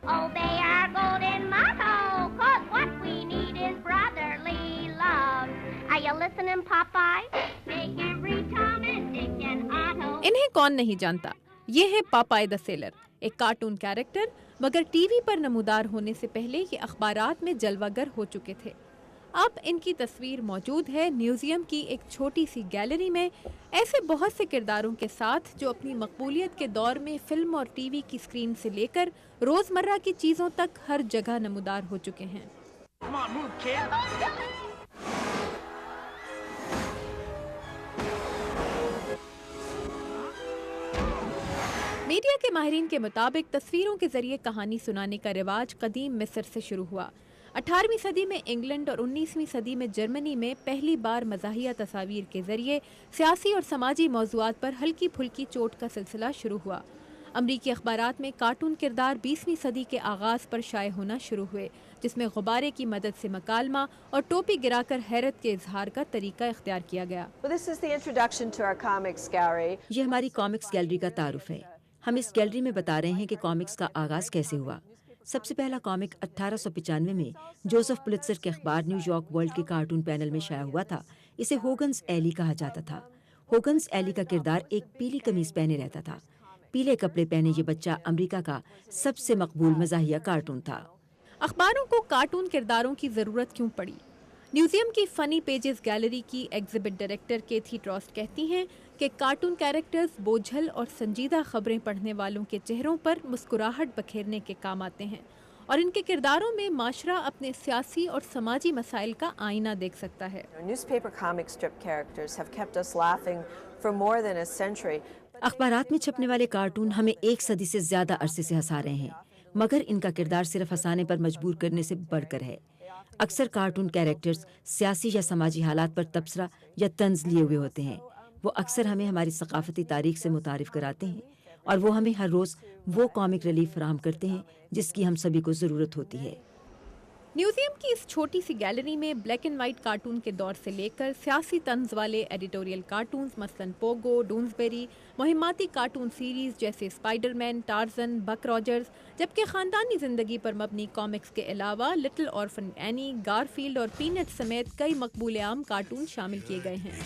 Obey our golden motto, 'cause what we need is brotherly love. Are you listening, Popeye? Make every Tom and Dick and Otto. انہیں کون نہیں جانتا، یہ ہے پاپائے the seller, ایک cartoon character, مگر T V پر نمودار ہونے سے پہلے یہ اخبارات میں جلوہ گر ہو چکے تھے۔ اب ان کی تصویر موجود ہے میوزیم کی ایک چھوٹی سی گیلری میں، ایسے بہت سے کرداروں کے ساتھ جو اپنی مقبولیت کے دور میں فلم اور ٹی وی کی اسکرین سے لے کر روزمرہ کی چیزوں تک ہر جگہ نمودار ہو چکے ہیں۔ میڈیا کے ماہرین کے مطابق تصویروں کے ذریعے کہانی سنانے کا رواج قدیم مصر سے شروع ہوا۔ 18ویں صدی میں انگلینڈ اور 19ویں صدی میں جرمنی میں پہلی بار مزاحیہ تصاویر کے ذریعے سیاسی اور سماجی موضوعات پر ہلکی پھلکی چوٹ کا سلسلہ شروع ہوا۔ امریکی اخبارات میں کارٹون کردار 20ویں صدی کے آغاز پر شائع ہونا شروع ہوئے، جس میں غبارے کی مدد سے مکالمہ اور ٹوپی گرا کر حیرت کے اظہار کا طریقہ اختیار کیا گیا۔ یہ ہماری کامکس گیلری کا تعارف ہے۔ ہم اس گیلری میں بتا رہے ہیں کہ کامکس کا آغاز کیسے ہوا۔ سب سے پہلا کامک 1895 میں جوزف پولیٹزر کے اخبار نیو یارک ورلڈ کے کارٹون پینل میں شائع ہوا تھا۔ اسے ہوگنز ایلی کہا جاتا تھا۔ ہوگنز ایلی کا کردار ایک پیلی قمیض پہنے رہتا تھا۔ پیلے کپڑے پہنے یہ بچہ امریکہ کا سب سے مقبول مزاحیہ کارٹون تھا۔ اخباروں کو کارٹون کرداروں کی ضرورت کیوں پڑی؟ میوزیم کی فنی پیجز گیلری کی ایگزیبٹ ڈائریکٹر کیتھی ٹروسٹ کہتی ہیں کہ کارٹون کیریکٹرز بوجھل اور سنجیدہ خبریں پڑھنے والوں کے چہروں پر مسکراہٹ بکھیرنے کے کام آتے ہیں، اور ان کے کرداروں میں معاشرہ اپنے سیاسی اور سماجی مسائل کا آئینہ دیکھ سکتا ہے۔ اخبارات میں چھپنے والے کارٹون ہمیں 1 صدی سے زیادہ عرصے سے ہنسا رہے ہیں، مگر ان کا کردار صرف ہنسانے پر مجبور کرنے سے بڑھ کر ہے۔ اکثر کارٹون کیریکٹرز سیاسی یا سماجی حالات پر تبصرہ یا طنز لیے ہوئے ہوتے ہیں۔ وہ اکثر ہمیں ہماری ثقافتی تاریخ سے متعارف کراتے ہیں، اور وہ ہمیں ہر روز وہ کامک ریلیف فراہم کرتے ہیں جس کی ہم سبھی کو ضرورت ہوتی ہے۔ میوزیم کی اس چھوٹی سی گیلری میں بلیک اینڈ وائٹ کارٹون کے دور سے لے کر سیاسی طنز والے ایڈیٹوریل کارٹونز مثلاً پوگو، ڈونزبیری، مہماتی کارٹون سیریز جیسے اسپائڈر مین، ٹارزن، بک راجرز، جبکہ خاندانی زندگی پر مبنی کامکس کے علاوہ لٹل آرفن اینی، گارفیلڈ اور پینٹ سمیت کئی مقبول عام کارٹون شامل کیے گئے ہیں۔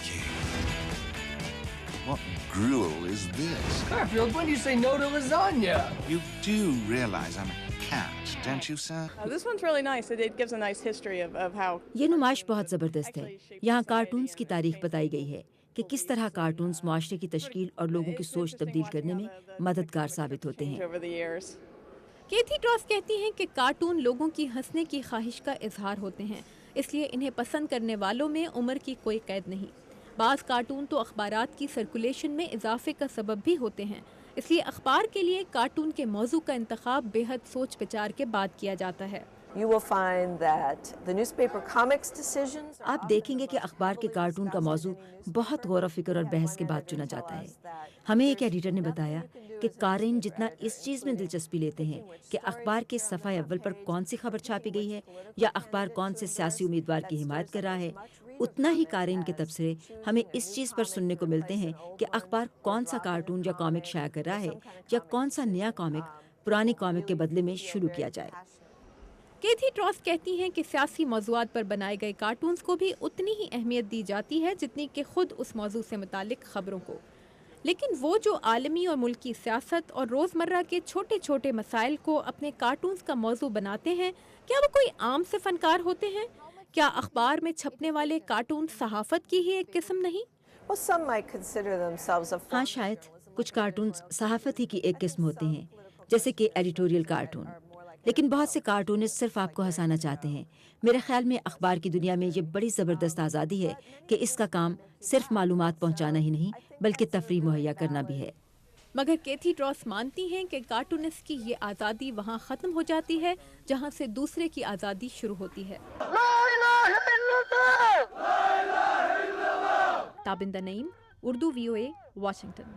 What gruel is this? Garfield, when do you say no to lasagna? You do realize I'm a cat, don't you, sir? This one's really nice. It gives a nice history of how. یہ نمائش بہت زبردست ہے۔ یہاں cartoons کی تاریخ بتائی گئی ہے کہ کس طرح کارٹونز معاشرے کی تشکیل اور لوگوں کی سوچ تبدیل کرنے میں مددگار ثابت ہوتے ہیں۔ کیتھی ٹروس کہتی ہیں کہ کارٹون لوگوں کی ہنسنے کی خواہش کا اظہار ہوتے ہیں، اس لیے انہیں پسند کرنے والوں میں عمر کی کوئی قید نہیں۔ بعض کارٹون تو اخبارات کی سرکولیشن میں اضافے کا سبب بھی ہوتے ہیں، اس لیے اخبار کے لیے کارٹون کے موضوع کا انتخاب بے حد سوچ بچار کے بعد کیا جاتا ہے۔ آپ دیکھیں گے کہ اخبار کے کارٹون کا موضوع بہت غور و فکر اور بحث کے بعد چنا جاتا ہے۔ ہمیں ایک ایڈیٹر نے بتایا کہ قارئین جتنا اس چیز میں دلچسپی لیتے ہیں کہ اخبار کے صفحہ اول پر کون سی خبر چھاپی گئی ہے یا اخبار کون سے سیاسی امیدوار کی حمایت کر رہا ہے، اتنا ہی قارئین کے تبصرے ہمیں اس چیز پر سننے کو ملتے ہیں کہ اخبار کون سا کارٹون یا کامک شائع کر رہا ہے یا کون سا نیا کامک پرانی کامک کے بدلے میں شروع کیا جائے۔ کیتھی ٹروس کہتی ہیں کہ سیاسی موضوعات پر بنائے گئے کارٹونز کو بھی اتنی ہی اہمیت دی جاتی ہے جتنی کہ خود اس موضوع سے متعلق خبروں کو، لیکن وہ جو عالمی اور ملکی سیاست اور روزمرہ کے چھوٹے چھوٹے مسائل کو اپنے کارٹونز کا موضوع بناتے ہیں، کیا وہ کوئی عام سے فنکار ہوتے ہیں؟ کیا اخبار میں چھپنے والے کارٹون صحافت کی ہی ایک قسم نہیں؟ ہاں، شاید کچھ کارٹونز صحافت ہی کی ایک قسم ہوتے ہیں، جیسے کہ ایڈیٹوریل کارٹون، لیکن بہت سے کارٹونسٹ صرف آپ کو ہنسانا چاہتے ہیں۔ میرے خیال میں اخبار کی دنیا میں یہ بڑی زبردست آزادی ہے کہ اس کا کام صرف معلومات پہنچانا ہی نہیں بلکہ تفریح مہیا کرنا بھی ہے۔ مگر کیتھی ٹروس مانتی ہیں کہ کارٹونسٹ کی یہ آزادی وہاں ختم ہو جاتی ہے جہاں سے دوسرے کی آزادی شروع ہوتی ہے۔ تابندہ نعیم، اردو VOA، واشنگٹن۔